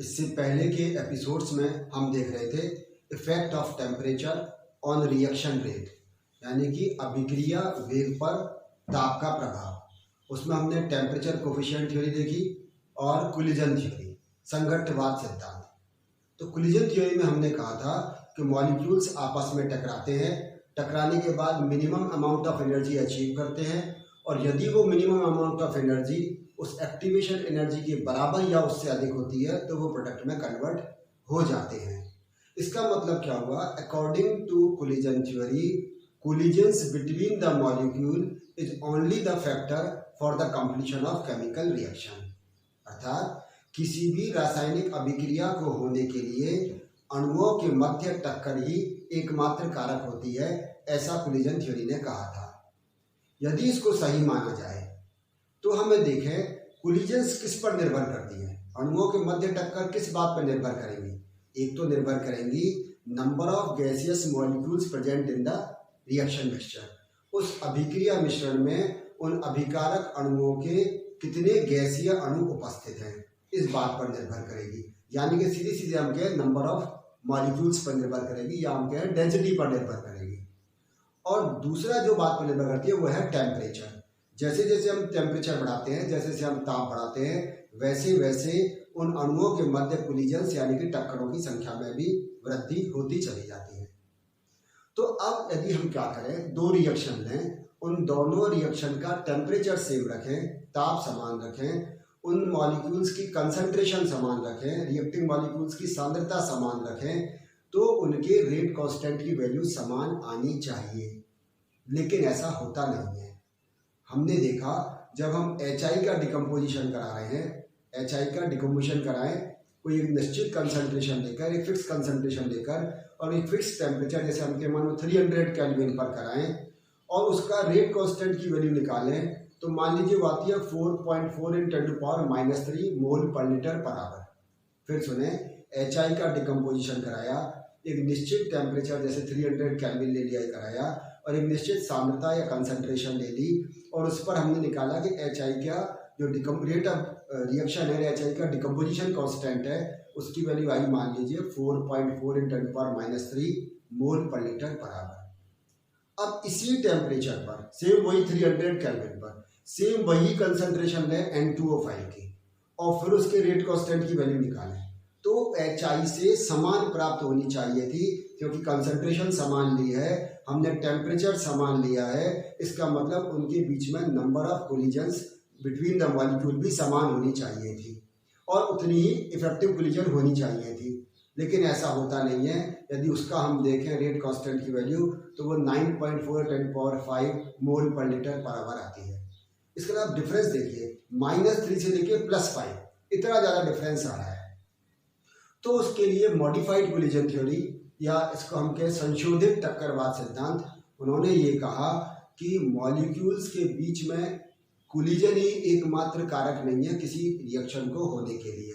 इससे पहले के एपिसोड्स में हम देख रहे थे effect of temperature on reaction rate, यानी कि अभिक्रिया वेग पर ताप का प्रभाव। उसमें हमने टेम्परेचर कोफिशिएंट थ्योरी देखी और कोलिजन थ्योरी, संघट्टवाद सिद्धांत। तो कोलिजन थ्योरी में हमने कहा था कि मॉलिक्यूल्स आपस में टकराते हैं, टकराने के बाद minimum amount of energy achieve करते हैं, और यदि वो मिनिमम अमाउंट ऑफ एनर्जी उस एक्टिवेशन एनर्जी के बराबर या उससे अधिक होती है तो वो प्रोडक्ट में कन्वर्ट हो जाते हैं। इसका मतलब क्या हुआ? According to collision theory, collisions between the molecule is only the factor for the completion of chemical reaction. अर्थात किसी भी रासायनिक अभिक्रिया को होने के लिए अणुओं के मध्य टक्कर ही एकमात्र कारक होती है, ऐसा कोलिजन थ्योरी ने कहा था। यदि इसको सही माना जाए तो हमें देखें कोलिजन्स किस पर निर्भर करती है, अणुओं के मध्य टक्कर किस बात पर निर्भर करेंगी? एक तो निर्भर करेंगी number of gaseous molecules present in the reaction mixture, उस अभिक्रिया मिश्रण में उन अभिकारक अणुओं के कितने गैसीय अणु उपस्थित हैं, इस बात पर निर्भर करेगी। यानी कि सीधे सीधे हम कहें नंबर ऑफ मॉलिक्यूल्स पर निर्भर करेगी, या हम कहें डेंसिटी पर निर्भर करेगी। और दूसरा जो बात पर निर्भर करती है वो है टेम्परेचर। जैसे जैसे हम टेम्परेचर बढ़ाते हैं, जैसे जैसे हम ताप बढ़ाते हैं, वैसे वैसे उन अणुओं के मध्य कोलिजन्स यानी कि टक्करों की संख्या में भी वृद्धि होती चली जाती है। तो अब यदि हम क्या करें, दो रिएक्शन लें, उन दोनों रिएक्शन का टेम्परेचर सेम रखें, ताप समान रखें, उन मॉलिक्यूल्स की कंसंट्रेशन समान रखें, रिएक्टिंग मॉलिक्यूल्स की सांद्रता समान रखें, तो उनके रेट कांस्टेंट की वैल्यू समान आनी चाहिए। लेकिन ऐसा होता नहीं है। हमने देखा जब हम HI का डिकम्पोजिशन करा रहे हैं, HI का डिकम्पोजिशन कराएं, कोई एक निश्चित कंसंट्रेशन लेकर, एक फिक्स कंसंट्रेशन लेकर और एक फिक्स टेम्परेचर, जैसे हम के मानो 300 केल्विन पर कराएं, और उसका रेट कांस्टेंट की वैल्यू निकालें, तो मान लीजिए वो आती है 4.4 × 10⁻³ मोल पर लीटर पर आवर। फिर सुने, HI का डिकम्पोजिशन कराया, एक निश्चित टेम्परेचर जैसे 300 केल्विन ले लिया कराया, और एक निश्चित सांद्रता या कंसंट्रेशन ले ली, और उस पर हमने निकाला कि HI का जो रेट ऑफ रिएक्शन है, HI का डिकम्पोजिशन कांस्टेंट है, उसकी वैल्यू आई मान लीजिए 4.4 × 10⁻³ मोल पर लीटर पर आवर। अब इसी टेम्परेचर पर, सेम वही 300 केल्विन पर, सेम वही कंसंट्रेशन लें N2O5 की, और फिर उसके रेट कांस्टेंट की वैल्यू निकालें, तो HI से समान प्राप्त होनी चाहिए थी, क्योंकि कंसंट्रेशन समान ली है, हमने टेम्परेचर समान लिया है, इसका मतलब उनके बीच में number of collisions between the molecule भी समान होनी चाहिए थी, और उतनी ही इफेक्टिव कोलिजन होनी चाहिए थी। लेकिन ऐसा होता नहीं है। यदि उसका हम देखें रेट कांस्टेंट की वैल्यू, तो वो 9.4 × 10⁵ मोल पर लीटर पर आवर आती है। इसका आप डिफरेंस देखिए, -3 से लेके +5, इतना ज़्यादा डिफरेंस आ रहा है। तो उसके लिए मॉडिफाइड कोलिजन थ्योरी, या इसको हम कहें संशोधित टक्करवाद सिद्धांत, उन्होंने ये कहा कि मॉलिक्यूल्स के बीच में कोलिजन ही एकमात्र कारक नहीं है किसी रिएक्शन को होने के लिए।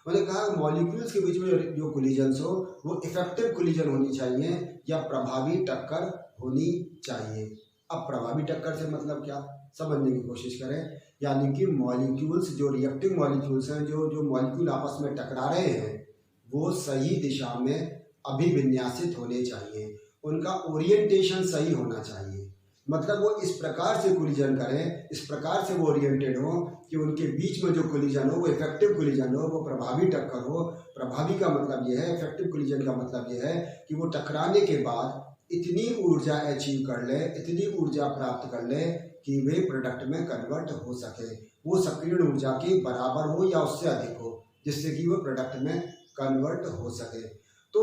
उन्होंने कहा मॉलिक्यूल्स के बीच में जो कोलिजन्स हो वो इफेक्टिव कोलिजन होनी चाहिए, या प्रभावी टक्कर होनी चाहिए। अब प्रभावी टक्कर से मतलब क्या, समझने की कोशिश करें। यानी कि मॉलिक्यूल्स, जो रिएक्टिंग मॉलिक्यूल्स हैं, जो मॉलिक्यूल आपस में टकरा रहे हैं, वो सही दिशा में अभिविन्यासित होने चाहिए, उनका ओरिएंटेशन सही होना चाहिए। मतलब वो इस प्रकार से कोलिजन करें, इस प्रकार से वो ओरिएंटेड हो कि उनके बीच में जो कोलिजन हो वो इफेक्टिव कोलिजन हो, वो प्रभावी टक्कर हो। प्रभावी का मतलब ये है, इफेक्टिव कोलिजन का मतलब ये है कि वो टकराने के बाद इतनी ऊर्जा अचीव कर ले, इतनी ऊर्जा प्राप्त कर ले कि वे प्रोडक्ट में कन्वर्ट हो सके, वो सक्रिय ऊर्जा के बराबर हो या उससे अधिक हो, जिससे कि वो प्रोडक्ट में कन्वर्ट हो सके। तो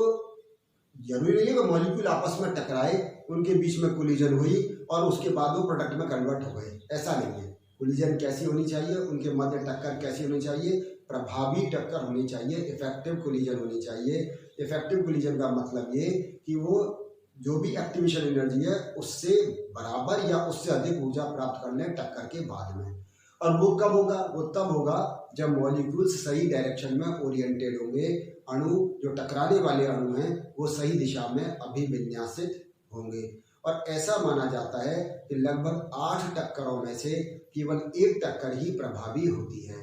जरूरी नहीं है कि मॉलिक्यूल आपस में टकराए, उनके बीच में कोलिजन हुई और उसके बाद वो प्रोडक्ट में कन्वर्ट हो गए, ऐसा नहीं है। कोलिजन कैसी होनी चाहिए, उनके मध्य टक्कर कैसी होनी चाहिए? प्रभावी टक्कर होनी चाहिए, इफेक्टिव कोलिजन होनी चाहिए। इफेक्टिव कोलिजन का मतलब ये कि वो जो भी एक्टिवेशन एनर्जी है उससे बराबर या उससे अधिक ऊर्जा प्राप्त कर लें टक्कर के बाद में। और वो कब होगा? वो तब होगा जब मॉलिक्यूल्स सही डायरेक्शन में ओरिएंटेड होंगे, अणु जो टकराने वाले अणु हैं वो सही दिशा में अभिविन्यासित होंगे। और ऐसा माना जाता है कि लगभग 8 टक्करों में से केवल 1 टक्कर ही प्रभावी होती है।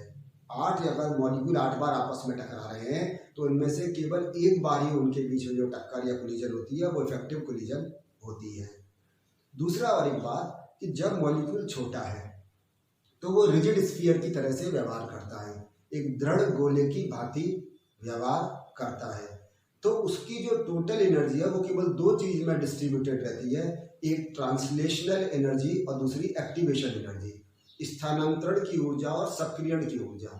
अगर मॉलिक्यूल 8 बार आपस में टकरा रहे हैं तो उनमें से केवल एक बार ही उनके बीच में जो टक्कर या कोलिजन होती है वो इफेक्टिव कोलिजन होती है। दूसरा और एक बात कि जब मॉलिक्यूल छोटा है तो वो रिजिड स्फीयर की तरह से व्यवहार करता है, एक दृढ़ गोले की भांति व्यवहार करता है। तो उसकी जो टोटल एनर्जी है वो केवल दो चीज में डिस्ट्रीब्यूटेड रहती है, एक ट्रांसलेशनल एनर्जी और दूसरी एक्टिवेशन एनर्जी। स्थानांतरण की ऊर्जा और सक्रियण की ऊर्जा,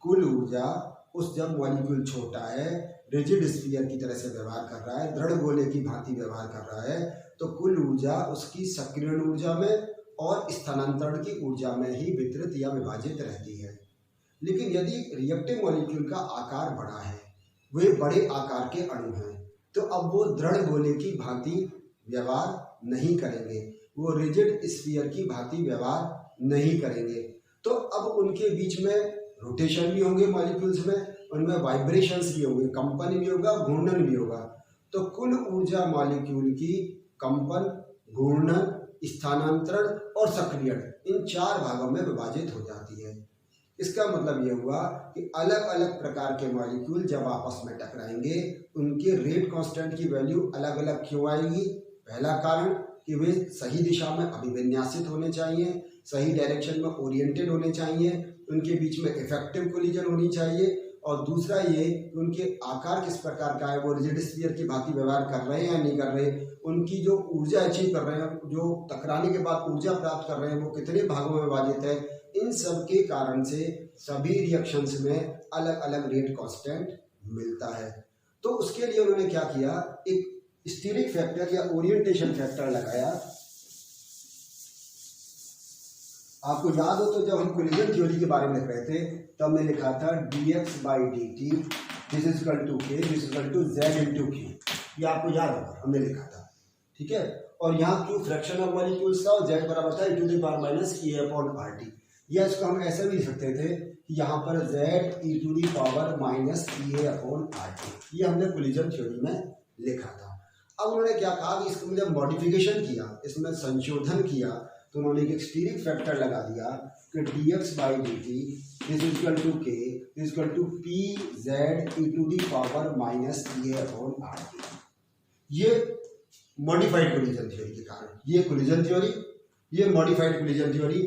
कुल ऊर्जा उस जब मॉलिक्यूल छोटा है, रिजिड स्फीयर की तरह से व्यवहार कर रहा है, दृढ़ गोले की भांति व्यवहार कर रहा है, तो कुल ऊर्जा उसकी सक्रियण ऊर्जा में और स्थानांतरण की ऊर्जा में ही वितरित या विभाजित रहती है। लेकिन यदि रिएक्टिव मॉलिक्यूल का आकार बड़ा है, वे बड़े आकार के अणु हैं, तो अब वो दृढ़ गोले की भांति व्यवहार नहीं करेंगे, वो रिजिड स्फीयर की भांति व्यवहार नहीं करेंगे। तो अब उनके बीच में रोटेशन भी होंगे मॉलिक्यूल्स में, उनमें वाइब्रेशंस भी होंगे, कंपन भी होगा, घूर्णन भी होगा। तो कुल ऊर्जा मॉलिक्यूल की कंपन, घूर्णन, स्थानांतरण और सक्रियण इन 4 भागों में विभाजित हो जाती है। इसका मतलब ये हुआ कि अलग अलग प्रकार के मॉलिक्यूल जब आपस में टकराएंगे उनके रेट कांस्टेंट की वैल्यू अलग अलग क्यों आएगी? पहला कारण कि वे सही दिशा में अभिविन्यासित होने चाहिए, सही डायरेक्शन में ओरिएंटेड होने चाहिए, उनके बीच में इफेक्टिव कोलिजन होनी चाहिए, और दूसरा ये कि उनके आकार किस प्रकार का है, वो रिजिड स्फीयर की भांति व्यवहार कर रहे हैं या नहीं कर रहे, उनकी जो ऊर्जा अचीव कर रहे हैं, जो टकराने के बाद ऊर्जा प्राप्त कर रहे हैं, वो कितने भागों में विभाजित है। इन सब के कारण से सभी रिएक्शंस में अलग अलग रेट कांस्टेंट मिलता है। तो उसके लिए उन्होंने क्या किया, एक स्टीरिक फैक्टर या ओरिएंटेशन फैक्टर लगाया। आपको याद हो तो जब हम कोलिजन थ्योरी के बारे में लिख रहे थे तब हमने लिखा था dx/dt this is equal to k this is equal to z into q, ये आपको याद होगा हमने लिखा था, ठीक है। और यहाँ q फ्रैक्शन ऑफ मॉलिक्यूल्स था और z बराबर था e⁻ या इसको हम ऐसे भी लिख सकते थे कि यहाँ पर z e⁻⁻ ये हमने कोलिजन थ्योरी में लिखा था। अब उन्होंने क्या कहा कि इसको जब मॉडिफिकेशन किया, इसमें संशोधन किया, तो उन्होंने एक स्टीरिक फैक्टर लगा दिया कि dx/dt this is equal to k this equal to pz e⁻⁻ ये मॉडिफाइड कोलिजन थ्योरी के कारण, ये कोलिजन थ्योरी, ये मॉडिफाइड कोलिजन थ्योरी,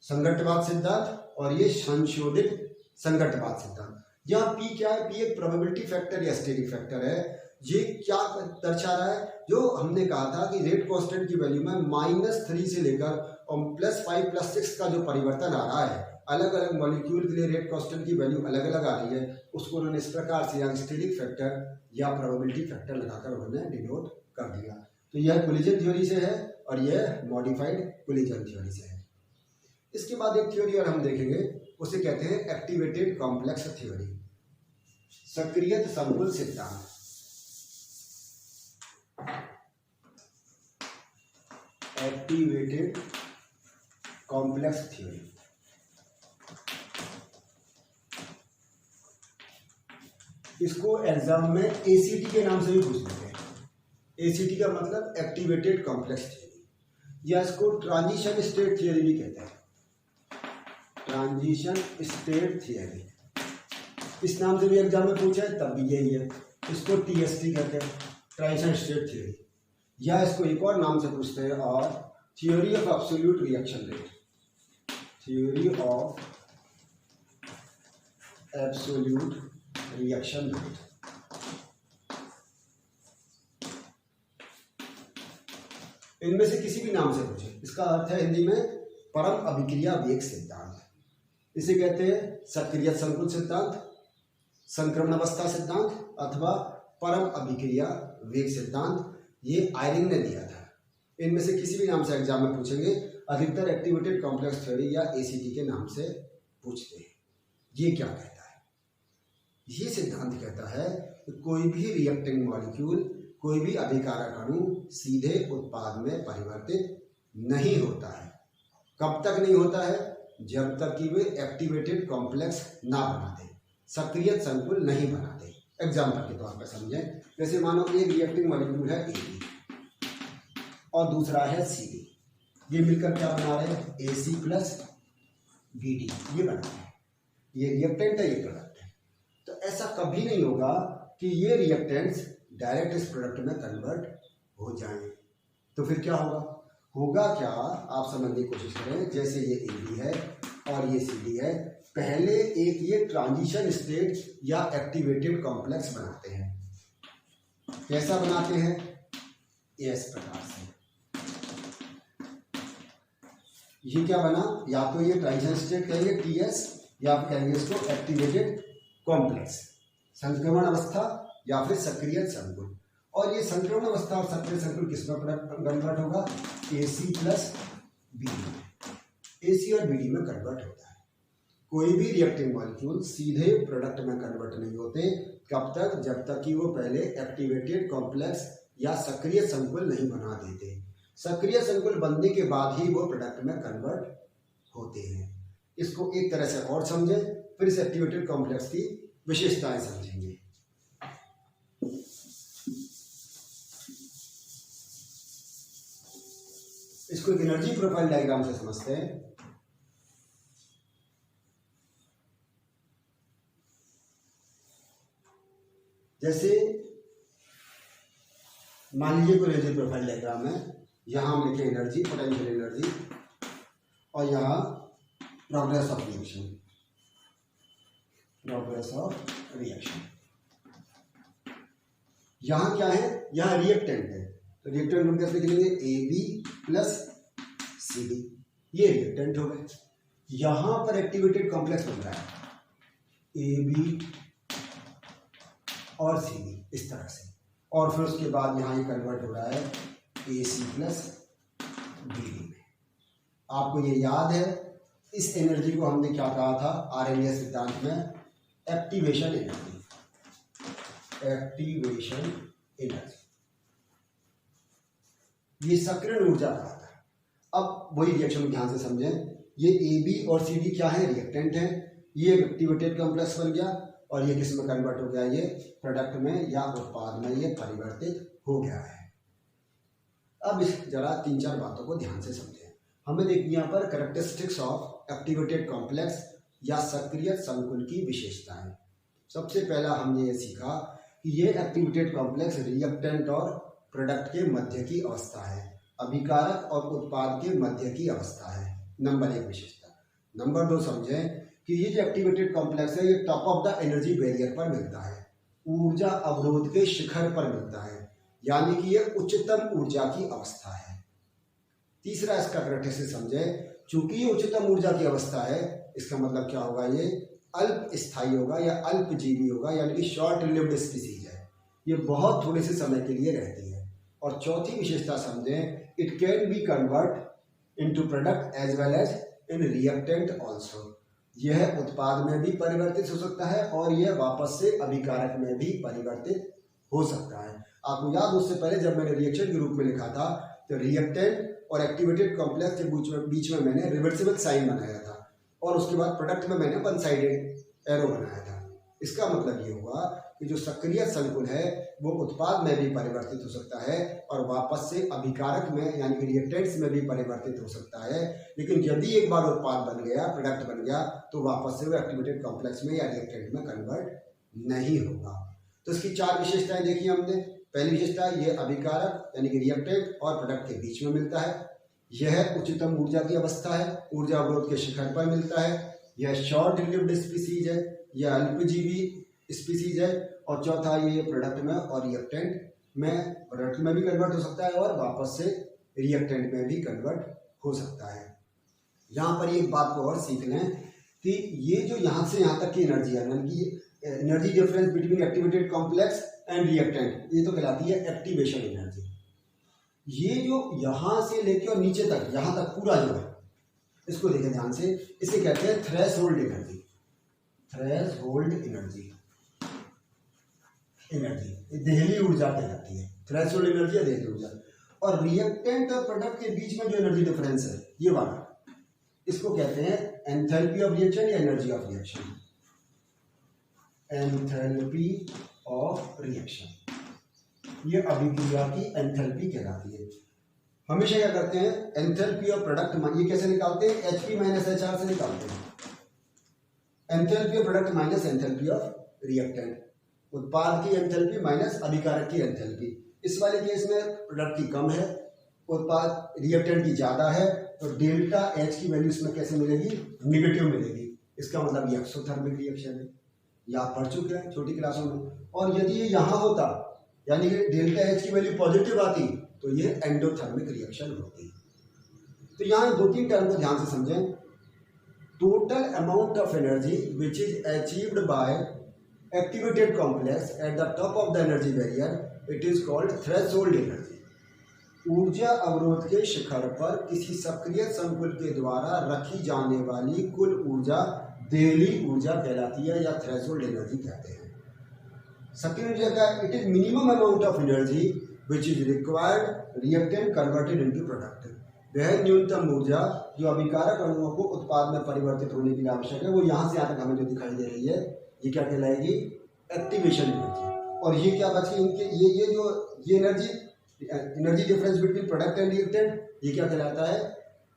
संगतवाद सिद्धांत और ये संशोधित संगतवाद सिद्धांत। यहाँ p क्या है? p एक प्रोबेबिलिटी फैक्टर या स्टीरिक फैक्टर है। ये क्या दर्शा रहा है? जो हमने कहा था कि रेट कांस्टेंट की वैल्यू में -3 से लेकर और +5 +6 का जो परिवर्तन आ रहा है, अलग अलग मॉलिक्यूल के लिए रेट कांस्टेंट की वैल्यू अलग अलग आ रही है, उसको उन्होंने इस प्रकार से यहाँ स्टीरिक फैक्टर या प्रोबेबिलिटी फैक्टर लगाकर उन्होंने डिनोट कर दिया। तो यह कोलिजन थ्योरी से है और यह मॉडिफाइड कोलिजन थ्योरी से है। इसके बाद एक थ्योरी और हम देखेंगे, उसे कहते हैं एक्टिवेटेड कॉम्प्लेक्स थ्योरी, सक्रियत संकुल सिद्धांत। एक्टिवेटेड कॉम्प्लेक्स थ्योरी, इसको एग्जाम में ACT के नाम से भी पूछ लेते हैं। ACT का मतलब एक्टिवेटेड कॉम्प्लेक्स थ्योरी, या इसको ट्रांजिशन स्टेट थ्योरी भी कहते हैं। ट्रांजिशन स्टेट थ्योरी इस नाम से भी एग्जाम में पूछा है, तब भी यही है। इसको TST कहते हैं, ट्रांजिशन स्टेट थ्योरी, या इसको एक और नाम से पूछते हैं और theory of absolute reaction rate, theory of absolute reaction rate. इनमें से किसी भी नाम से पूछे, इसका अर्थ है हिंदी में परम अभिक्रिया वेग सिद्धांत। इसे कहते हैं सक्रिय संकुल सिद्धांत, संक्रमण अवस्था सिद्धांत अथवा परम अभिक्रिया वेग सिद्धांत। ये आयरिंग ने दिया था। इनमें से किसी भी नाम से एग्जाम में पूछेंगे, अधिकतर एक्टिवेटेड कॉम्प्लेक्स थ्योरी या ACT के नाम से पूछते हैं। ये क्या कहता है? ये सिद्धांत कहता है कि कोई भी रिएक्टिंग मॉलिक्यूल, कोई भी अभिकारक अणु सीधे उत्पाद में परिवर्तित नहीं होता है। कब तक नहीं होता है? जब तक कि वे एक्टिवेटेड कॉम्प्लेक्स ना बना दे, सक्रिय संकुल नहीं बनाते। एग्जाम्पल के तौर पर समझें, जैसे मानो एक रिएक्टिंग मॉलिक्यूल है AB और दूसरा है CD, ये मिलकर क्या बना रहे हैं? AC + BD, ये बना रहे हैं। ये रिएक्टेंट है, ये प्रोडक्ट है। तो ऐसा कभी नहीं होगा कि ये रिएक्टेंट्स डायरेक्ट इस प्रोडक्ट में कन्वर्ट हो जाएं। तो फिर क्या होगा? होगा क्या, आप समझने की कोशिश करें। जैसे ये AB है और ये CD है, पहले एक ये ट्रांजिशन स्टेट या एक्टिवेटेड कॉम्प्लेक्स बनाते हैं। कैसा बनाते हैं? इस प्रकार से। ये क्या बना? या तो ये ट्रांजिशन स्टेट कहेंगे TS, या आप कहेंगे इसको एक्टिवेटेड कॉम्प्लेक्स, संक्रमण अवस्था या फिर सक्रिय संकुल। और ये संक्रमण अवस्था और सक्रिय संकुल किसमें कन्वर्ट होगा? AC plus BD। AC और BD में कन्वर्ट होता है। कोई भी रिएक्टिव मॉलिक्यूल सीधे प्रोडक्ट में कन्वर्ट नहीं होते। कब तक? जब तक कि वो पहले एक्टिवेटेड कॉम्प्लेक्स या सक्रिय संकुल नहीं बना देते। सक्रिय संकुल बनने के बाद ही वो प्रोडक्ट में कन्वर्ट होते हैं। इसको एक तरह से और समझें, फिर इस एक्टिवेटेड कॉम्प्लेक्स की विशेषताएं समझेंगे। इसको एक एनर्जी प्रोफाइल डायग्राम से समझते हैं। जैसे मान लीजिए कोई एनर्जी प्रोफाइल डायग्राम है, यहां हम लिखे एनर्जी, पोटेंशियल एनर्जी, और यहाँ progress of reaction, progress of reaction. यहाँ क्या है? यहाँ रिएक्टेंट है, तो रिएक्टेंट हम कैसे लिख लेंगे? AB प्लस CD, ये रिएक्टेंट हो गए। यहाँ पर एक्टिवेटेड कॉम्प्लेक्स बन रहा है AB और CD इस तरह से, और फिर उसके बाद यहाँ ये कन्वर्ट हो रहा है AC प्लस BD में। आपको ये याद है, इस एनर्जी को हमने क्या कहा था RMS सिद्धांत में? एक्टिवेशन एनर्जी, एक्टिवेशन एनर्जी, ये सक्रियण ऊर्जा कहा था। अब वही रिएक्शन ध्यान से समझें। ये AB और CD क्या है? रिएक्टेंट है। ये एक्टिवेटेड कॉम्प्लेक्स बन गया और ये किस में कन्वर्ट हो गया? ये प्रोडक्ट में या उत्पाद में ये परिवर्तित हो गया है। अब इस जरा 3-4 बातों को ध्यान से समझें। हमें देखिए यहाँ पर कैरेक्टरिस्टिक्स ऑफ एक्टिवेटेड कॉम्प्लेक्स या सक्रिय संकुल की विशेषताएं। सबसे पहला हमने ये सीखा कि ये एक्टिवेटेड कॉम्प्लेक्स रिएक्टेंट और प्रोडक्ट के मध्य की अवस्था है, अभिकारक और उत्पाद के मध्य की अवस्था है। नंबर 1 विशेषता। नंबर 2 समझें कि ये जो एक्टिवेटेड कॉम्प्लेक्स है ये top of the energy barrier पर मिलता है, ऊर्जा अवरोध के शिखर पर मिलता है, यानी कि ये उच्चतम ऊर्जा की अवस्था है। तीसरा इसका कैरेक्टरिस्टिक समझें, चूंकि ये उच्चतम ऊर्जा की अवस्था है, इसका मतलब क्या होगा? ये अल्प स्थायी होगा या अल्पजीवी होगा, यानी कि शॉर्ट लिव्ड स्पीसीज है, ये बहुत थोड़े से समय के लिए रहती है। और चौथी विशेषता समझें, it can be convert into product as well as in reactant also, यह उत्पाद में भी परिवर्तित हो सकता है और यह वापस से अभिकारक में भी परिवर्तित हो सकता है। आपको याद, उससे पहले जब मैंने रिएक्शन के रूप में लिखा था तो रिएक्टेंट और एक्टिवेटेड कॉम्प्लेक्स के बीच में मैंने रिवर्सिबल साइन बनाया था, और उसके बाद प्रोडक्ट में मैंने वन साइडेड एरो बनाया था। इसका मतलब ये हुआ कि जो सक्रिय संकुल है वो उत्पाद में भी परिवर्तित हो सकता है और वापस से अभिकारक में यानी कि रिएक्टेंट्स में भी परिवर्तित हो सकता है। लेकिन यदि एक बार उत्पाद बन गया, प्रोडक्ट बन गया, तो वापस से वो एक्टिवेटेड कॉम्प्लेक्स में या रिएक्टेंट में कन्वर्ट नहीं होगा। तो इसकी 4 विशेषताएं देखी हमने। पहली विशेषता, ये अभिकारक यानी कि रिएक्टेंट और प्रोडक्ट के बीच में मिलता है, यह उच्चतम ऊर्जा की अवस्था है, ऊर्जा अवरोध के शिखर पर मिलता है, यह शॉर्ट लिव्ड स्पीसीज है, यह अल्पजीवी स्पीसीज है, और चौथा ये प्रोडक्ट में और रिएक्टेंट में, प्रोडक्ट में भी कन्वर्ट हो सकता है और वापस से रिएक्टेंट में भी कन्वर्ट हो सकता है। यहाँ पर एक बात को और सीख लें कि ये जो यहाँ से यहाँ तक की एनर्जी है, यानी कि energy difference between activated complex and reactant, ये तो कहलाती है एक्टिवेशन एनर्जी। ये जो यहाँ से लेके और नीचे तक, यहाँ तक पूरा जो है, इसको देखें ध्यान से, इसे कहते हैं threshold energy, threshold energy, energy Delhi ऊर्जा कहलाती है, थ्रेशोल्ड एनर्जी या देहली ऊर्जा। और रिएक्टेंट और प्रोडक्ट के बीच में जो एनर्जी डिफरेंस है, ये वाला, इसको कहते हैं एंथैल्पी ऑफ रिएक्शन या energy of reaction, enthalpy of reaction, ये अभिक्रिया की एंथैल्पी कहलाती है। हमेशा क्या करते हैं, एंथैल्पी ऑफ प्रोडक्ट ये कैसे निकालते हैं? HP - HR से निकालते हैं। Enthalpy of product minus enthalpy of reactant, उत्पाद की एंथैल्पी माइनस अभिकारक की एंथैल्पी। इस वाले केस में प्रोडक्ट की कम है, उत्पाद रिएक्टेंट की ज़्यादा है, तो डेल्टा एच की वैल्यू इसमें कैसे मिलेगी, नेगेटिव मिलेगी। इसका मतलब ये एक्सोथर्मिक रिएक्शन है, ये आप पढ़ चुके हैं छोटी क्लासों में। और यदि ये यहाँ होता यानी कि डेल्टा एच की वैल्यू पॉजिटिव आती तो ये एंडोथर्मिक रिएक्शन होती। तो यहाँ दो तीन टर्म को ध्यान से समझें। Total amount of energy which is achieved by activated complex at the top of the energy barrier, it is called threshold energy. ऊर्जा अवरोध के शिखर पर किसी सक्रिय संकुल के द्वारा रखी जाने वाली कुल ऊर्जा देहली ऊर्जा कहलाती है या थ्रेशोल्ड एनर्जी कहते हैं। सक्रिय ऊर्जा का it is minimum amount of energy which is required reactant converted into product. वह न्यूनतम ऊर्जा जो अभिकारक अणुओं को उत्पाद में परिवर्तित होने के लिए आवश्यक है, वो यहाँ से यहाँ तक हमें जो दिखाई दे रही है, ये क्या कहलाएगी, एक्टिवेशन एनर्जी। और ये क्या बची इनके, ये जो ये energy difference between product and reactant, ये क्या कहलाता है,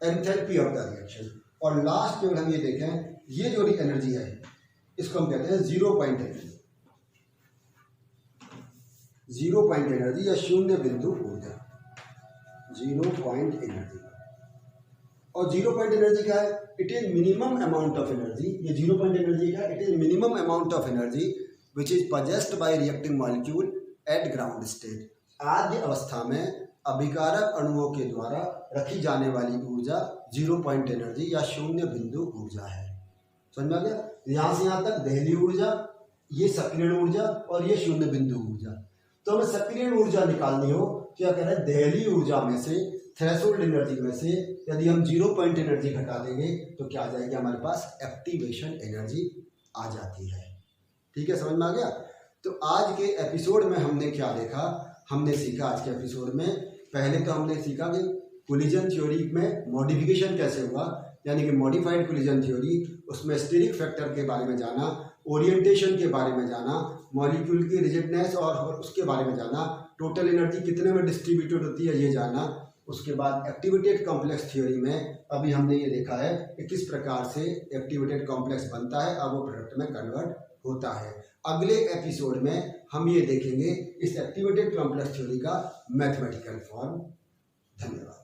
एंथैल्पी ऑफ द रिएक्शन। और लास्ट में हम ये देखें, ये जो एनर्जी है इसको हम कहते हैं zero point energy, zero point energy या शून्य बिंदु ऊर्जा, जीरो पॉइंट एनर्जी। और जीरो पॉइंट एनर्जी क्या है, it is minimum amount of energy. ये जीरो पॉइंट एनर्जी क्या है, it is minimum amount of energy which is possessed bye reacting molecule eight ground state. आद्य अवस्था में अभिकारक अणुओं के द्वारा रखी जाने वाली ऊर्जा जीरो पॉइंट एनर्जी या शून्य बिंदु ऊर्जा है। समझ में आ गया। यहाँ से यहाँ तक देहली ऊर्जा, ये सक्रिय ऊर्जा और ये शून्य बिंदु ऊर्जा। तो हमें सक्रिय ऊर्जा निकालनी हो, क्या कह रहे हैं, देहली ऊर्जा में से, थ्रेशोल्ड एनर्जी में से यदि हम जीरो पॉइंट एनर्जी घटा देंगे तो क्या आ जाएगी, हमारे पास एक्टिवेशन एनर्जी आ जाती है। ठीक है, समझ में आ गया। तो आज के एपिसोड में हमने क्या देखा, हमने सीखा आज के एपिसोड में, पहले तो हमने सीखा कि कोलिजन थ्योरी में मॉडिफिकेशन कैसे हुआ, यानी कि मॉडिफाइड कोलिजन थ्योरी, उसमें स्टीरिक फैक्टर के बारे में जाना, ओरिएंटेशन के बारे में जाना, मॉलिक्यूल की रिजिडनेस और उसके बारे में जाना, टोटल एनर्जी कितने में डिस्ट्रीब्यूटेड होती है ये जाना। उसके बाद एक्टिवेटेड कॉम्प्लेक्स थ्योरी में अभी हमने ये देखा है कि किस प्रकार से एक्टिवेटेड कॉम्प्लेक्स बनता है और वो प्रोडक्ट में कन्वर्ट होता है। अगले एपिसोड में हम ये देखेंगे इस एक्टिवेटेड कॉम्प्लेक्स थ्योरी का मैथमेटिकल फॉर्म। धन्यवाद।